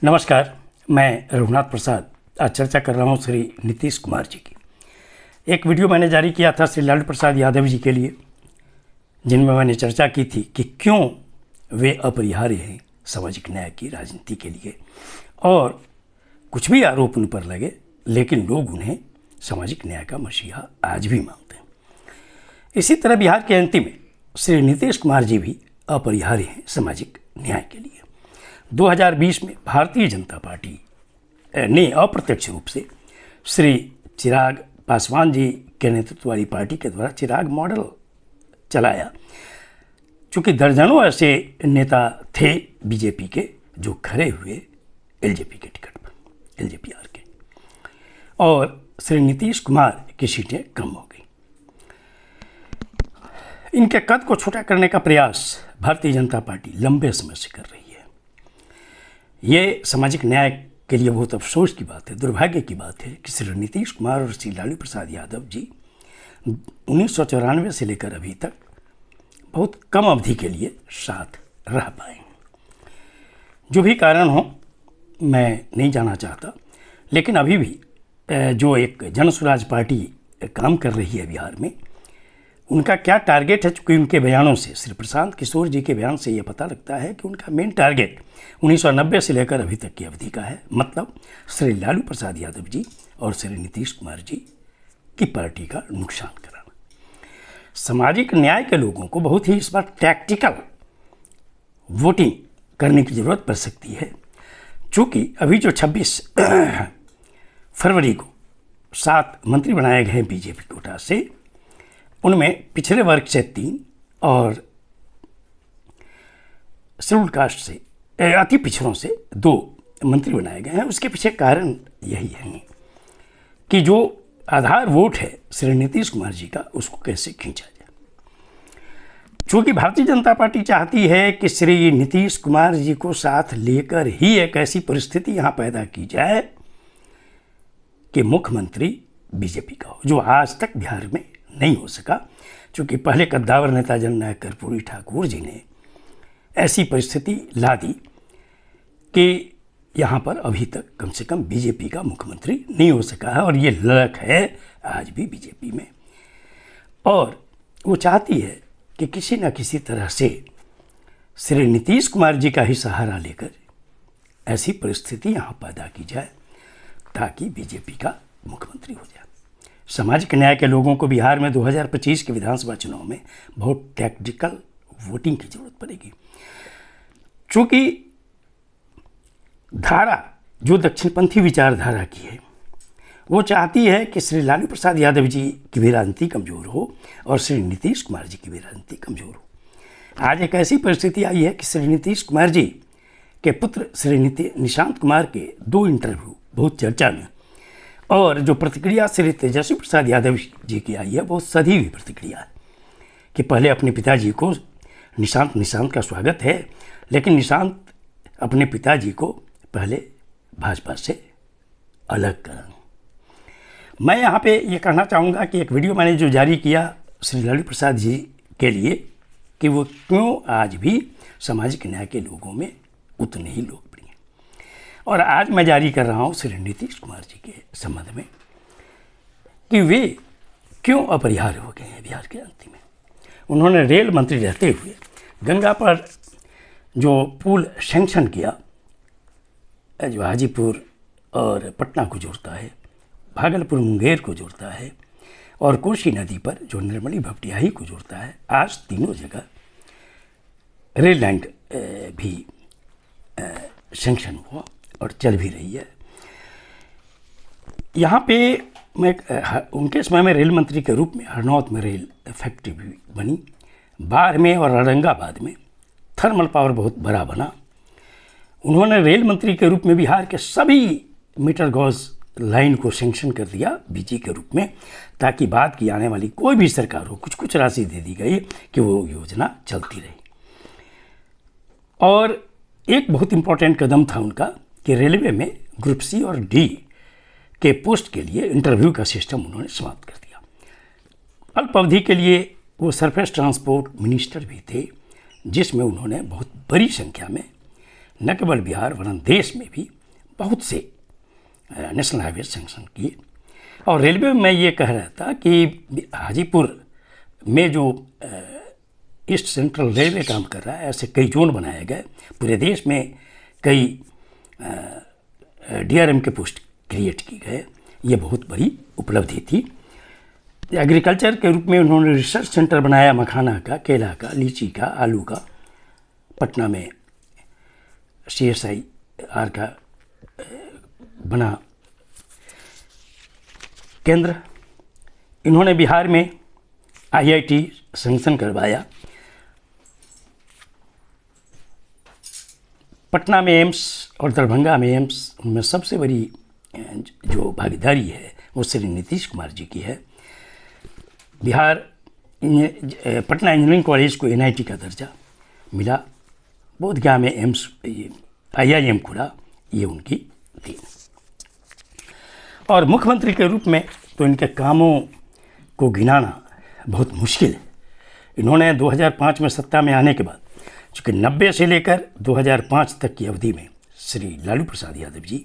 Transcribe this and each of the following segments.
नमस्कार, मैं रघुनाथ प्रसाद आज चर्चा कर रहा हूं श्री नीतीश कुमार जी की। एक वीडियो मैंने जारी किया था श्री लालू प्रसाद यादव जी के लिए, जिनमें मैंने चर्चा की थी कि क्यों वे अपरिहार्य हैं सामाजिक न्याय की राजनीति के लिए, और कुछ भी आरोप उन पर लगे लेकिन लोग उन्हें सामाजिक न्याय का मसीहा आज भी मानते हैं। इसी तरह बिहार के एमपी में श्री नीतीश कुमार जी भी अपरिहार्य हैं सामाजिक न्याय के लिए। 2020 में भारतीय जनता पार्टी ने अप्रत्यक्ष रूप से श्री चिराग पासवान जी के नेतृत्व वाली पार्टी के द्वारा चिराग मॉडल चलाया। चूँकि दर्जनों ऐसे नेता थे बीजेपी के जो खड़े हुए एलजेपी के टिकट पर, एलजेपीआर के, और श्री नीतीश कुमार की सीटें कम हो गई। इनके कद को छोटा करने का प्रयास भारतीय जनता पार्टी लंबे समय से कर रही है। ये सामाजिक न्याय के लिए बहुत अफसोस की बात है, दुर्भाग्य की बात है कि श्री नीतीश कुमार और श्री लालू प्रसाद यादव जी 1994 से लेकर अभी तक बहुत कम अवधि के लिए साथ रह पाए। जो भी कारण हो मैं नहीं जानना चाहता, लेकिन अभी भी जो एक जन स्वराज पार्टी काम कर रही है बिहार में, उनका क्या टारगेट है। चूँकि उनके बयानों से, श्री प्रशांत किशोर जी के बयान से ये पता लगता है कि उनका मेन टारगेट 1990 से लेकर अभी तक की अवधि का है, मतलब श्री लालू प्रसाद यादव जी और श्री नीतीश कुमार जी की पार्टी का नुकसान कराना। सामाजिक न्याय के लोगों को बहुत ही इस बार टैक्टिकल वोटिंग करने की ज़रूरत पड़ सकती है, चूँकि अभी जो 26 फरवरी को 7 मंत्री बनाए गए हैं बीजेपी कोटा से, उनमें पिछड़े वर्ग से 3 और शेड्यूल्ड कास्ट से, अति पिछड़ों से 2 मंत्री बनाए गए हैं। उसके पीछे कारण यही है कि जो आधार वोट है श्री नीतीश कुमार जी का, उसको कैसे खींचा जाए। चूँकि भारतीय जनता पार्टी चाहती है कि श्री नीतीश कुमार जी को साथ लेकर ही एक ऐसी परिस्थिति यहाँ पैदा की जाए कि मुख्यमंत्री बीजेपी का हो, जो आज तक बिहार में नहीं हो सका। चूँकि पहले कद्दावर नेता जननायक कर्पूरी ठाकुर जी ने ऐसी परिस्थिति ला दी कि यहाँ पर अभी तक कम से कम बीजेपी का मुख्यमंत्री नहीं हो सका है, और ये लड़क है आज भी बीजेपी में। और वो चाहती है कि किसी न किसी तरह से श्री नीतीश कुमार जी का ही सहारा लेकर ऐसी परिस्थिति यहाँ पैदा की जाए ताकि बीजेपी का मुख्यमंत्री हो जाए। सामाजिक न्याय के लोगों को बिहार में 2025 के विधानसभा चुनाव में बहुत टैक्टिकल वोटिंग की जरूरत पड़ेगी। चूँकि धारा जो दक्षिणपंथी विचारधारा की है, वो चाहती है कि श्री लालू प्रसाद यादव जी की भी राजनीति कमज़ोर हो और श्री नीतीश कुमार जी की भी राजनीति कमज़ोर हो। आज एक ऐसी परिस्थिति आई है कि श्री नीतीश कुमार जी के पुत्र श्री निशांत कुमार के 2 इंटरव्यू बहुत चर्चा में, और जो प्रतिक्रिया श्री तेजस्वी प्रसाद यादव जी की आई है, बहुत सधी हुई प्रतिक्रिया है कि पहले अपने पिताजी को निशांत का स्वागत है, लेकिन निशांत अपने पिताजी को पहले भाजपा से अलग करें। मैं यहाँ पे ये कहना चाहूँगा कि एक वीडियो मैंने जो जारी किया श्री लालू प्रसाद जी के लिए कि वो क्यों आज भी सामाजिक न्याय के लोगों में उतने ही लोकप्रिय हैं, और आज मैं जारी कर रहा हूँ श्री नीतीश कुमार जी के संबंध में कि वे क्यों अपरिहार्य हो गए हैं बिहार के अंतिम में। उन्होंने रेल मंत्री रहते हुए गंगा पर जो पुल सैंक्शन किया, जो हाजीपुर और पटना को जोड़ता है, भागलपुर मुंगेर को जोड़ता है, और कोसी नदी पर जो निर्मली भपटियाही को जोड़ता है, आज तीनों जगह रेल लाइन भी सैंक्शन हुआ और चल भी रही है। यहाँ पे मैं उनके समय में रेल मंत्री के रूप में हरनौत में रेल फैक्ट्री भी बनी, बाढ़ में और औरंगाबाद में थर्मल पावर बहुत बड़ा बना। उन्होंने रेल मंत्री के रूप में बिहार के सभी मीटर गॉज लाइन को सैंक्शन कर दिया बीजी के रूप में, ताकि बाद की आने वाली कोई भी सरकार हो कुछ राशि दे दी गई कि वो योजना चलती रही। और एक बहुत इम्पोर्टेंट कदम था उनका कि रेलवे में ग्रुप सी और डी के पोस्ट के लिए इंटरव्यू का सिस्टम उन्होंने समाप्त कर दिया। अल्प अवधि के लिए वो सरफेस ट्रांसपोर्ट मिनिस्टर भी थे, जिसमें उन्होंने बहुत बड़ी संख्या में न केवल बिहार वरन देश में भी बहुत से नेशनल हाईवे सैंक्शन किए। और रेलवे में मैं ये कह रहा था कि हाजीपुर में जो ईस्ट सेंट्रल रेलवे काम कर रहा है, ऐसे कई जोन बनाए गए, पूरे देश में कई DRM के पोस्ट क्रिएट की गए, ये बहुत बड़ी उपलब्धि थी। एग्रीकल्चर के रूप में उन्होंने रिसर्च सेंटर बनाया, मखाना का, केला का, लीची का, आलू का। पटना में CSIR का बना केंद्र। इन्होंने बिहार में IIT सैंक्शन करवाया। पटना में एम्स और दरभंगा में एम्स, उनमें सबसे बड़ी जो भागीदारी है वो श्री नीतीश कुमार जी की है। बिहार पटना इंजीनियरिंग कॉलेज को NIT का दर्जा मिला। बोधगया में एम्स IIM खुला, ये उनकी थी। और मुख्यमंत्री के रूप में तो इनके कामों को गिनाना बहुत मुश्किल है। इन्होंने 2005 में सत्ता में आने के बाद, चूँकि 90 से लेकर 2005 तक की अवधि में श्री लालू प्रसाद यादव जी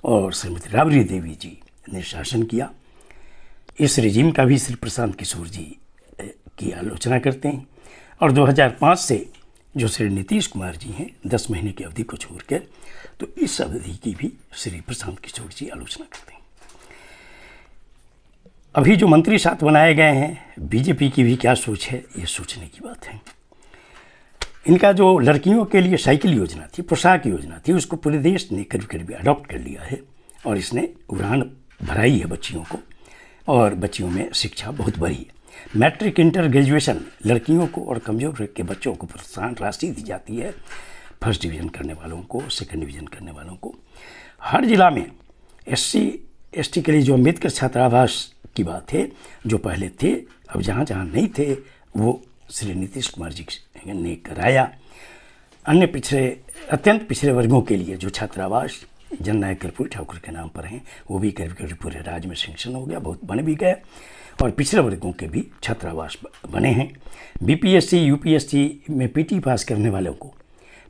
और श्रीमती राबड़ी देवी जी ने शासन किया। इस रिजीम का भी श्री प्रशांत किशोर जी की आलोचना करते हैं। और 2005 से जो श्री नीतीश कुमार जी हैं, 10 महीने की अवधि को छोड़कर, तो इस अवधि की भी श्री प्रशांत किशोर जी आलोचना करते हैं। अभी जो मंत्री साथ बनाए गए हैं, बीजेपी की भी क्या सोच है, ये सोचने की बात है। इनका जो लड़कियों के लिए साइकिल योजना थी, पोशाक योजना थी, उसको पूरे देश ने करीब करीब अडॉप्ट कर लिया है और इसने उड़ान भराई है बच्चियों को, और बच्चियों में शिक्षा बहुत बढ़ी है। मैट्रिक, इंटर, ग्रेजुएशन लड़कियों को और कमज़ोर वर्ग के बच्चों को प्रोत्साहन राशि दी जाती है। फर्स्ट डिवीज़न करने वालों को, सेकंड डिवीज़न करने वालों को। हर जिला में SC ST के लिए जो अम्बेडकर छात्रावास की बात है, जो पहले थे, अब जहाँ जहाँ नहीं थे वो श्री नीतीश कुमार जी ने कराया। अन्य अत्यंत पिछड़े वर्गों के लिए जो छात्रावास जननायक कर्पूरी ठाकुर के नाम पर हैं, वो भी करीब करीब पूरे राज्य में सैंक्शन हो गया, बहुत बन भी गए। और पिछड़े वर्गों के भी छात्रावास बने हैं। BPSC UPSC में PT पास करने वालों को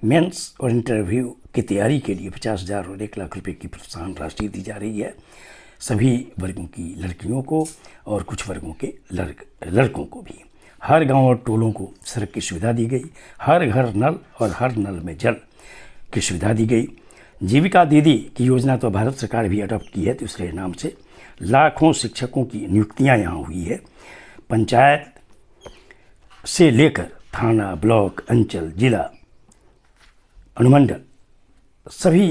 मेंस और इंटरव्यू की तैयारी के लिए 50,000 और 1 लाख रुपए की प्रोत्साहन राशि दी जा रही है। सभी वर्गों की लड़कियों को और कुछ वर्गों के लड़कों को भी। हर गांव और टोलों को सड़क की सुविधा दी गई। हर घर नल और हर नल में जल की सुविधा दी गई। जीविका दीदी की योजना तो भारत सरकार भी अडॉप्ट की है दूसरे नाम से। लाखों शिक्षकों की नियुक्तियां यहाँ हुई है। पंचायत से लेकर थाना, ब्लॉक, अंचल, जिला, अनुमंडल, सभी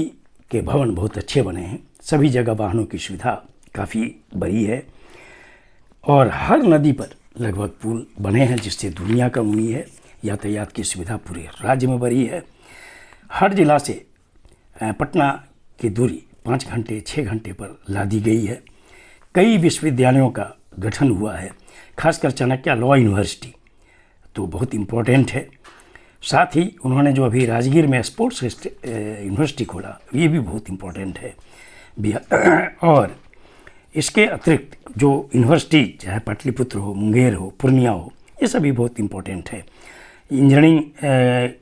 के भवन बहुत अच्छे बने हैं। सभी जगह वाहनों की सुविधा काफ़ी बड़ी है और हर नदी पर लगभग पुल बने हैं, जिससे दुनिया कम हुई है। यातायात की सुविधा पूरे राज्य में बढ़ी है। हर जिला से पटना की दूरी 5 घंटे 6 घंटे पर ला दी गई है। कई विश्वविद्यालयों का गठन हुआ है, खासकर चाणक्य लॉ यूनिवर्सिटी तो बहुत इम्पोर्टेंट है। साथ ही उन्होंने जो अभी राजगीर में स्पोर्ट्स यूनिवर्सिटी खोला, ये भी बहुत इम्पोर्टेंट है। और इसके अतिरिक्त जो यूनिवर्सिटी, चाहे पाटलिपुत्र हो, मुंगेर हो, पूर्णिया हो, ये सभी बहुत इम्पोर्टेंट है। इंजीनियरिंग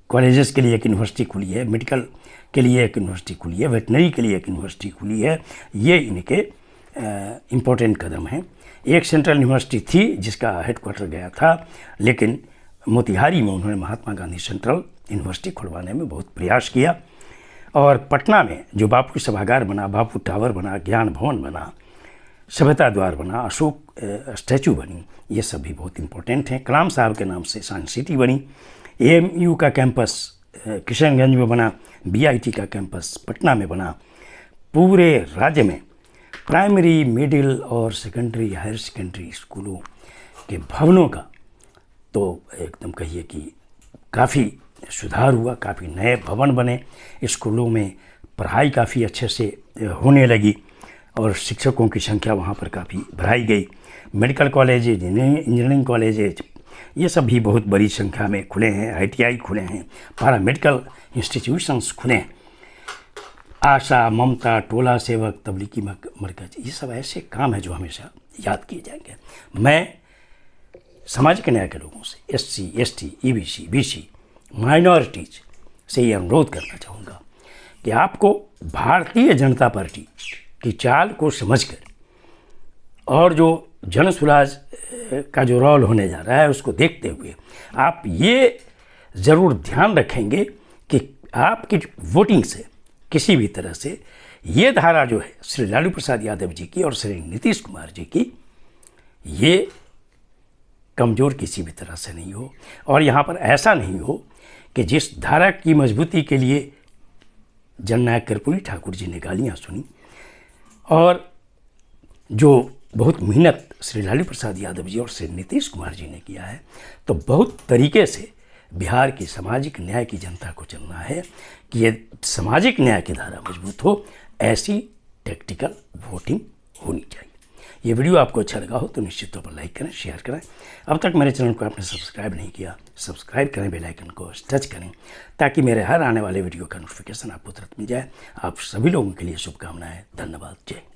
कॉलेजेस के लिए एक यूनिवर्सिटी खुली है, मेडिकल के लिए एक यूनिवर्सिटी खुली है, वेटनरी के लिए एक यूनिवर्सिटी खुली है। ये इनके इम्पोर्टेंट कदम हैं। एक सेंट्रल यूनिवर्सिटी थी जिसका हेडक्वार्टर गया था, लेकिन मोतिहारी में उन्होंने महात्मा गांधी सेंट्रल यूनिवर्सिटी खुलवाने में बहुत प्रयास किया। और पटना में जो बापू सभागार बना, बापू टावर बना, ज्ञान भवन बना, सभ्यता द्वार बना, अशोक स्टैचू बनी, ये सब भी बहुत इम्पोर्टेंट हैं। कलाम साहब के नाम से साइंस सिटी बनी। AMU का कैंपस किशनगंज में बना। BIT का कैंपस पटना में बना। पूरे राज्य में प्राइमरी, मिडिल और सेकेंडरी, हायर सेकेंडरी स्कूलों के भवनों का तो एकदम कहिए कि काफ़ी सुधार हुआ। काफ़ी नए भवन बने। स्कूलों में पढ़ाई काफ़ी अच्छे से होने लगी और शिक्षकों की संख्या वहाँ पर काफ़ी बढ़ाई गई। मेडिकल कॉलेजेज, इंजीनियरिंग कॉलेजेज, ये सब भी बहुत बड़ी संख्या में खुले हैं। ITI खुले हैं, पारा मेडिकल इंस्टीट्यूशंस खुले हैं। आशा, ममता, टोला सेवक, तबलीगी मरकज, ये सब ऐसे काम हैं जो हमेशा याद किए जाएंगे। मैं सामाजिक न्याय के लोगों से, SC, ST, EBC, BC, minorities, से ये अनुरोध करना चाहूँगा कि आपको भारतीय जनता पार्टी की चाल को समझकर और जो जन सुराज का जो रोल होने जा रहा है उसको देखते हुए आप ये ज़रूर ध्यान रखेंगे कि आपकी वोटिंग से किसी भी तरह से ये धारा जो है श्री लालू प्रसाद यादव जी की और श्री नीतीश कुमार जी की, ये कमज़ोर किसी भी तरह से नहीं हो। और यहाँ पर ऐसा नहीं हो कि जिस धारा की मजबूती के लिए जननायक कर्पूरी ठाकुर जी ने गालियाँ सुनी और जो बहुत मेहनत श्री लालू प्रसाद यादव जी और श्री नीतीश कुमार जी ने किया है, तो बहुत तरीके से बिहार की सामाजिक न्याय की जनता को चलना है कि ये सामाजिक न्याय की धारा मजबूत हो, ऐसी टैक्टिकल वोटिंग होनी चाहिए। ये वीडियो आपको अच्छा लगा हो तो निश्चित तौर पर लाइक करें, शेयर करें। अब तक मेरे चैनल को आपने सब्सक्राइब नहीं किया, सब्सक्राइब करें, बेल आइकन को टच करें ताकि मेरे हर आने वाले वीडियो का नोटिफिकेशन आपको तुरंत मिल जाए। आप सभी लोगों के लिए शुभकामनाएं। धन्यवाद। जय।